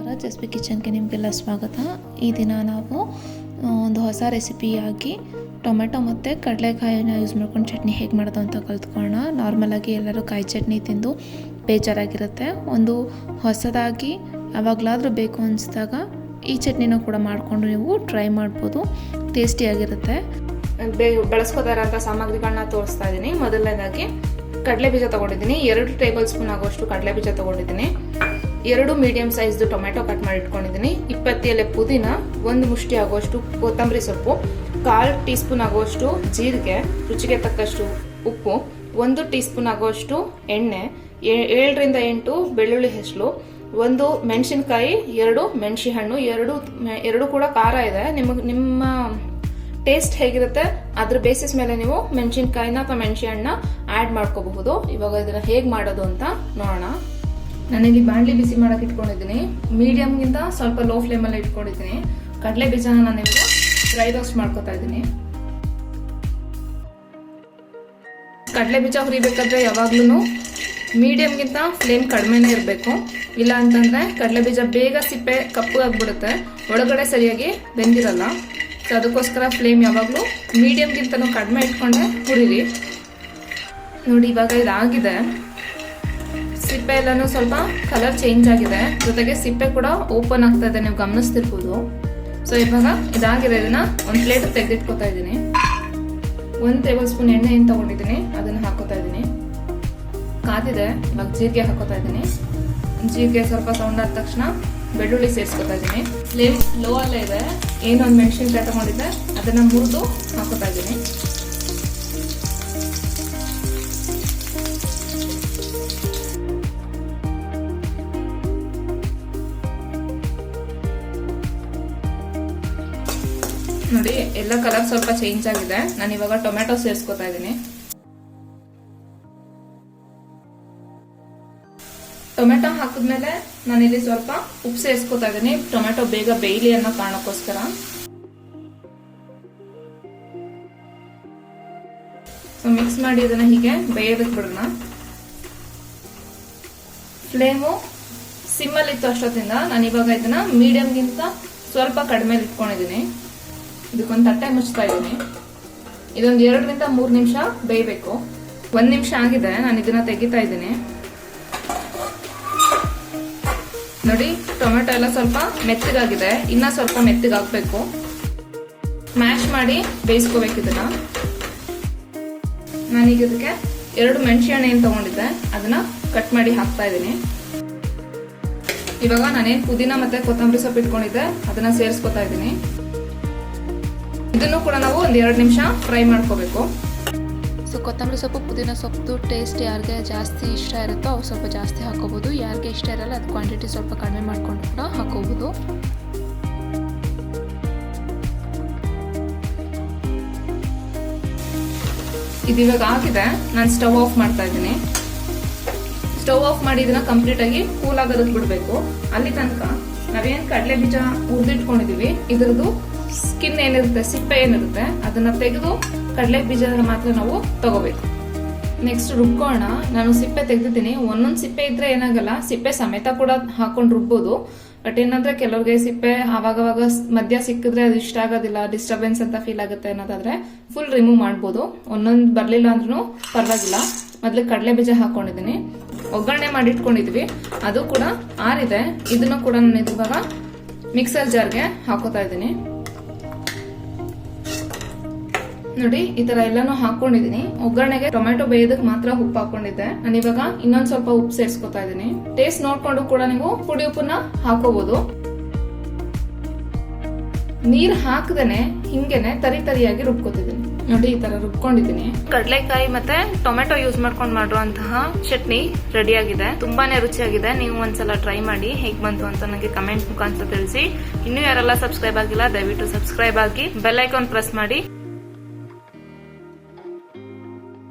ನಮಸ್ಕಾರ. ಜಸ್ಬಿ ಕಿಚನ್ಗೆ ನಿಮಗೆಲ್ಲ ಸ್ವಾಗತ. ಈ ದಿನ ನಾವು ಒಂದು ಹೊಸ ರೆಸಿಪಿಯಾಗಿ ಟೊಮೆಟೊ ಮತ್ತು ಕಡಲೆಕಾಯಿನ ಯೂಸ್ ಮಾಡ್ಕೊಂಡು ಚಟ್ನಿ ಹೇಗೆ ಮಾಡೋದು ಅಂತ ಕಲ್ತ್ಕೊಳ್ಳೋಣ. ನಾರ್ಮಲಾಗಿ ಎಲ್ಲರೂ ಕಾಯಿ ಚಟ್ನಿ ತಿಂದು ಬೇಜಾರಾಗಿರುತ್ತೆ. ಒಂದು ಹೊಸದಾಗಿ ಯಾವಾಗಲಾದರೂ ಬೇಕು ಅನಿಸಿದಾಗ ಈ ಚಟ್ನಿನ ಕೂಡ ಮಾಡಿಕೊಂಡು ನೀವು ಟ್ರೈ ಮಾಡ್ಬೋದು. ಟೇಸ್ಟಿಯಾಗಿರುತ್ತೆ. ಬಳಸ್ಕೋತಾ ಇರೋಂಥ ಸಾಮಗ್ರಿಗಳನ್ನ ತೋರಿಸ್ತಾ ಇದ್ದೀನಿ. ಮೊದಲನೇದಾಗಿ ಕಡಲೆ ಬೀಜ ತೊಗೊಂಡಿದ್ದೀನಿ. 2 ಟೇಬಲ್ ಸ್ಪೂನ್ ಆಗುವಷ್ಟು ಕಡಲೆ ಬೀಜ ತೊಗೊಂಡಿದ್ದೀನಿ. 2 ಮೀಡಿಯಂ ಸೈಜ್ದು ಟೊಮೆಟೊ ಕಟ್ ಮಾಡಿ ಇಟ್ಕೊಂಡಿದ್ದೀನಿ. 20 ಎಲೆ ಪುದೀನ, 1 ಮುಷ್ಟಿ ಆಗುವಷ್ಟು ಕೊತ್ತಂಬರಿ ಸೊಪ್ಪು, 1/4 ಟೀ ಸ್ಪೂನ್ ಆಗುವಷ್ಟು ಜೀರಿಗೆ, ರುಚಿಗೆ ತಕ್ಕಷ್ಟು ಉಪ್ಪು, 1 ಟೀ ಸ್ಪೂನ್ ಆಗುವಷ್ಟು ಎಣ್ಣೆ, 7 ರಿಂದ 8 ಬೆಳ್ಳುಳ್ಳಿ ಹೆಸಳು, 1 ಮೆಣಸಿನಕಾಯಿ, 2 ಮೆಣಸಿ ಹಣ್ಣು, 2 ಕೂಡ ಖಾರ ಇದೆ. ನಿಮ್ಮ ಟೇಸ್ಟ್ ಹೇಗಿರುತ್ತೆ ಅದ್ರ ಬೇಸಿಸ್ ಮೇಲೆ ನೀವು ಮೆಣಸಿನಕಾಯಿನ ಅಥವಾ ಮೆಣಸಿ ಹಣ್ಣನ್ನ ಆ್ಯಡ್ ಮಾಡ್ಕೋಬಹುದು. ಇವಾಗ ಇದನ್ನ ಹೇಗೆ ಮಾಡೋದು ಅಂತ ನೋಡೋಣ. ನಾನಿಲ್ಲಿ ಬಾಣಲಿ ಬಿಸಿ ಮಾಡಕ್ಕೆ ಇಟ್ಕೊಂಡಿದ್ದೀನಿ. ಮೀಡಿಯಮ್ಗಿಂತ ಸ್ವಲ್ಪ ಲೋ ಫ್ಲೇಮಲ್ಲಿ ಇಟ್ಕೊಂಡಿದ್ದೀನಿ. ಕಡಲೆ ಬೀಜನ ನಾನು ಇವಾಗ ಡ್ರೈ ರೋಸ್ಟ್ ಮಾಡ್ಕೊತಾ ಇದ್ದೀನಿ. ಕಡಲೆ ಬೀಜ ಹುರಿಬೇಕಾದ್ರೆ ಯಾವಾಗ್ಲೂ ಮೀಡಿಯಮ್ಗಿಂತ ಫ್ಲೇಮ್ ಕಡಿಮೆನೇ ಇರಬೇಕು. ಇಲ್ಲ ಅಂತಂದ್ರೆ ಕಡಲೆ ಬೀಜ ಬೇಗ ಸಿಪ್ಪೆ ಕಪ್ಪಗಾಗ್ಬಿಡುತ್ತೆ, ಒಳಗಡೆ ಸರಿಯಾಗಿ ಬೆಂದಿರಲ್ಲ. ಸೊ ಅದಕ್ಕೋಸ್ಕರ ಫ್ಲೇಮ್ ಯಾವಾಗಲೂ ಮೀಡಿಯಮ್ಗಿಂತನೂ ಕಡಿಮೆ ಇಟ್ಕೊಂಡೆ ಹುರಿರಿ. ನೋಡಿ ಇವಾಗ ಇದಾಗಿದೆ. ಸಿಪ್ಪೆ ಎಲ್ಲನೂ ಸ್ವಲ್ಪ ಕಲರ್ ಚೇಂಜ್ ಆಗಿದೆ, ಜೊತೆಗೆ ಸಿಪ್ಪೆ ಕೂಡ ಓಪನ್ ಆಗ್ತಾ ಇದೆ, ನೀವು ಗಮನಿಸ್ತಿರ್ಬೋದು. ಸೊ ಇವಾಗ ಇದಾಗಿದೆ. ಇದನ್ನ ಒಂದು ಪ್ಲೇಟ್ ತೆಗೆದಿಟ್ಕೋತಾ ಇದ್ದೀನಿ. 1 ಟೇಬಲ್ ಸ್ಪೂನ್ ಎಣ್ಣೆ ಏನು ತಗೊಂಡಿದ್ದೀನಿ ಅದನ್ನ ಹಾಕೋತಾ ಇದ್ದೀನಿ. ಕಾದಿದೆ. ಇವಾಗ ಜೀರಿಗೆ ಹಾಕೋತಾ ಇದ್ದೀನಿ. ಜೀರಿಗೆ ಸ್ವಲ್ಪ ಸೌಂಡ್ ಆದ ತಕ್ಷಣ ಬೆಳ್ಳುಳ್ಳಿ ಸೇರಿಸ್ಕೊತಾ ಇದ್ದೀನಿ. ಫ್ಲೇಮ್ ಲೋ ಅಲ್ಲೇ ಇದೆ. ಏನೊಂದು ಮೆಣಸಿನಕಾಯಿ ತಗೊಂಡಿದ್ದೆ ಅದನ್ನ ಮುರಿದು ಹಾಕೋತಾ ಇದ್ದೀನಿ. ನೋಡಿ ಎಲ್ಲ ಕಲರ್ ಸ್ವಲ್ಪ ಚೇಂಜ್ ಆಗಿದೆ. ನಾನು ಇವಾಗ ಟೊಮೆಟೊ ಸೇರಿಸ್ಕೊತಾ ಇದ್ದೀನಿ. ಟೊಮೆಟೊ ಹಾಕಿದ್ಮೇಲೆ ನಾನಿಲ್ಲಿ ಸ್ವಲ್ಪ ಉಪ್ಪು ಸೇರಿಸ್ಕೊತಾ ಇದ್ದೀನಿ. ಟೊಮೆಟೊ ಬೇಗ ಬೇಯಲಿ ಅನ್ನೋ ಕಾರಣಕ್ಕೋಸ್ಕರ. ಸೊ ಮಿಕ್ಸ್ ಮಾಡಿ ಇದನ್ನ ಹೀಗೆ ಬೇಯೋದಕ್ಕೆ ಬಿಡೋಣ. ಫ್ಲೇಮು ಸಿಮ್ಮಲ್ಲಿ ಇತ್ತು ಅಷ್ಟೊತ್ತಿಂದ ನಾನು ಇವಾಗ ಇದನ್ನ ಮೀಡಿಯಮ್ಗಿಂತ ಸ್ವಲ್ಪ ಕಡಿಮೆ ಇಟ್ಕೊಂಡಿದ್ದೀನಿ. ಇದಕ್ಕೊಂದು ತಟ್ಟೆ ಮುಚ್ತಾ ಇದ್ದೀನಿ. ಇದೊಂದು 2 ರಿಂದ 3 ನಿಮಿಷ ಬೇಯಬೇಕು. 1 ನಿಮಿಷ ಆಗಿದೆ. ನಾನು ಇದನ್ನ ತೆಗಿತಾ ಇದ್ದೀನಿ. ನೋಡಿ ಟೊಮೆಟೊ ಎಲ್ಲ ಸ್ವಲ್ಪ ಮೆತ್ತಗಾಗಿದೆ. ಇನ್ನ ಸ್ವಲ್ಪ ಮೆತ್ತಗಾಗಬೇಕು. ಮ್ಯಾಶ್ ಮಾಡಿ ಬೇಯಿಸ್ಕೋಬೇಕು ಇದನ್ನ. ನಾನೀಗ ಇದಕ್ಕೆ 2 ಮೆಣಸಿ ಹಣ್ಣು ಏನು ತಗೊಂಡಿದ್ದೆ ಅದನ್ನ ಕಟ್ ಮಾಡಿ ಹಾಕ್ತಾ ಇದ್ದೀನಿ. ಇವಾಗ ನಾನೇನು ಪುದೀನ ಮತ್ತೆ ಕೊತ್ತಂಬರಿ ಸೊಪ್ಪು ಇಟ್ಕೊಂಡಿದ್ದೆ ಅದನ್ನ ಸೇರಿಸ್ಕೊತಾ ಇದ್ದೀನಿ. ಇದನ್ನು ಕೂಡ ನಾವು ಒಂದು 2 ನಿಮಿಷ ಫ್ರೈ ಮಾಡ್ಕೋಬೇಕು. ಸೊ ಕೊತ್ತಂಬರಿ ಸೊಪ್ಪು ಪುದೀನ ಸೊಪ್ಪು ಟೇಸ್ಟ್ ಯಾರಿಗೆ ಜಾಸ್ತಿ ಇಷ್ಟ ಇರುತ್ತೋ ಅವ್ರು ಸ್ವಲ್ಪ ಜಾಸ್ತಿ ಹಾಕೋಬಹುದು. ಯಾರಿಗೆ ಇಷ್ಟ ಇರಲ್ಲ ಅದು ಕ್ವಾಂಟಿಟಿ ಸ್ವಲ್ಪ ಕಡಿಮೆ ಮಾಡ್ಕೊಂಡು ಕೂಡ ಹಾಕೋಬಹುದು. ಇದು ಇವಾಗ ಆಗಿದೆ. ನಾನು ಸ್ಟವ್ ಆಫ್ ಮಾಡ್ತಾ ಇದ್ದೀನಿ. ಸ್ಟವ್ ಆಫ್ ಮಾಡಿ ಇದನ್ನ ಕಂಪ್ಲೀಟ್ ಆಗಿ ಕೂಲ್ ಆಗೋದಕ್ಕೆ ಬಿಡಬೇಕು. ಅಲ್ಲಿ ತನಕ ನಾವೇನು ಕಡಲೆ ಬೀಜ ಹುರಿದಿಟ್ಕೊಂಡಿದೀವಿ ಇದ್ರದ್ದು ಸ್ಕಿನ್ ಏನಿರುತ್ತೆ, ಸಿಪ್ಪೆ ಏನಿರುತ್ತೆ ಅದನ್ನ ತೆಗೆದು ಕಡಲೆ ಬೀಜನ ಮಾತ್ರ ನಾವು ತಗೋಬೇಕು. ನೆಕ್ಸ್ಟ್ ರುಬ್ಕೋಣ. ನಾನು ಸಿಪ್ಪೆ ತೆಗೆದಿದ್ದೀನಿ. ಒಂದೊಂದು ಸಿಪ್ಪೆ ಇದ್ರೆ ಏನಾಗಲ್ಲ, ಸಿಪ್ಪೆ ಸಮೇತ ಕೂಡ ಹಾಕೊಂಡು ರುಬ್ಬೋದು. ಬಟ್ ಏನಂದ್ರೆ ಕೆಲವ್ರಿಗೆ ಸಿಪ್ಪೆ ಆವಾಗವಾಗ ಮಧ್ಯ ಸಿಕ್ಕಿದ್ರೆ ಅದು ಇಷ್ಟ ಆಗೋದಿಲ್ಲ, ಡಿಸ್ಟರ್ಬೆನ್ಸ್ ಅಂತ ಫೀಲ್ ಆಗುತ್ತೆ ಅನ್ನೋದಾದ್ರೆ ಫುಲ್ ರಿಮೂವ್ ಮಾಡ್ಬೋದು. ಒಂದೊಂದು ಬರ್ಲಿಲ್ಲ ಅಂದ್ರೂ ಪರವಾಗಿಲ್ಲ. ಮೊದ್ಲು ಕಡಲೆ ಬೀಜ ಹಾಕೊಂಡಿದ್ದೀನಿ. ಒಗ್ಗರಣೆ ಮಾಡಿ ಇಟ್ಕೊಂಡಿದ್ವಿ, ಅದು ಕೂಡ ಆರಿದೆ. ಇದನ್ನು ಕೂಡ ನಾನು ಇವಾಗ ಮಿಕ್ಸರ್ ಜಾರ್ಗೆ ಹಾಕೋತಾ ಇದ್ದೀನಿ. ನೋಡಿ ಈ ತರ ಎಲ್ಲಾನು ಹಾಕೊಂಡಿದೀನಿ. ಒಗ್ಗರಣೆಗೆ ಟೊಮೆಟೊ ಬೇಯೋದಕ್ಕೆ ಮಾತ್ರ ಉಪ್ಪು ಹಾಕೊಂಡಿದ್ದೆ. ನಾನು ಇವಾಗ ಇನ್ನೊಂದ್ ಸ್ವಲ್ಪ ಉಪ್ಪು ಸೇರಿಸ್ಕೊತಾ ಇದ್ದೀನಿ. ಟೇಸ್ಟ್ ನೋಡ್ಕೊಂಡು ಕೂಡ ನೀವು ಪುಡಿ ಉಪ್ಪನ್ನ ಹಾಕೋಬಹುದು. ನೀರ್ ಹಾಕದೇನೆ ಹಿಂಗೇನೆ ತರಿಯಾಗಿ ರುಬ್ಕೋತಿದ್ದೀನಿ. ನೋಡಿ ಈ ತರ ರುಬ್ಕೊಂಡಿದ್ದೀನಿ. ಕಡಲೆಕಾಯಿ ಮತ್ತೆ ಟೊಮೆಟೊ ಯೂಸ್ ಮಾಡ್ಕೊಂಡು ಮಾಡುವಂತಹ ಚಟ್ನಿ ರೆಡಿ ಆಗಿದೆ. ತುಂಬಾನೇ ರುಚಿಯಾಗಿದೆ. ನೀವು ಒಂದ್ಸಲ ಟ್ರೈ ಮಾಡಿ ಹೇಗ್ ಬಂತು ಅಂತ ನನಗೆ ಕಮೆಂಟ್ ಮುಖಾಂತರ ತಿಳಿಸಿ. ಇನ್ನೂ ಯಾರೆಲ್ಲ ಸಬ್ಸ್ಕ್ರೈಬ್ ಆಗಿಲ್ಲ ದಯವಿಟ್ಟು ಸಬ್ಸ್ಕ್ರೈಬ್ ಆಗಿ ಬೆಲ್ ಐಕಾನ್ ಪ್ರೆಸ್ ಮಾಡಿ.